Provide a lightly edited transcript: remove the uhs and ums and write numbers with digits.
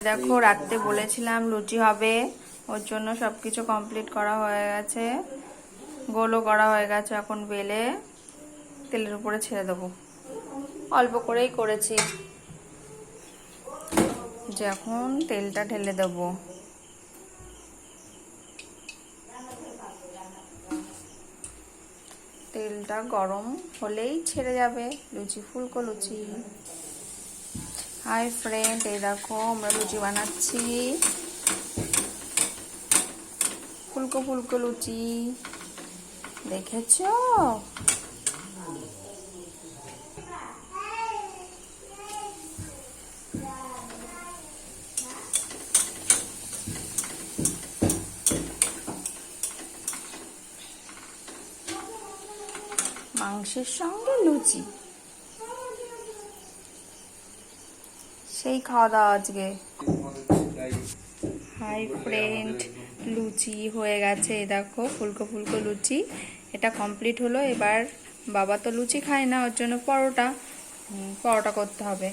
দেখো রাতে বলেছিলাম লুচি হবে, ওর জন্য সবকিছু কমপ্লিট করা হয়ে গেছে, গোলও করা হয়ে গেছে। এখন বেলে তেলের উপরে ছেড়ে দেবো। অল্প করেই করেছি, যে এখন তেলটা ঢেলে দেবো। তেলটা গরম হলেই ছেড়ে যাবে লুচি, ফুলকো লুচি। হাই ফ্রেন্ড, এই দেখো আমরা লুচি বানাচ্ছি, ফুলকো ফুলকো লুচি, দেখেছো? মাংসের সঙ্গে লুচি, সেই খাওয়া দাওয়া আজকে। হাই ফ্রেন্ড, লুচি হয়ে গেছে, দেখো ফুলকো ফুলকো লুচি। এটা কমপ্লিট হলো। এবার বাবা তো লুচি খায় না, ওর জন্য পরোটা করতে হবে।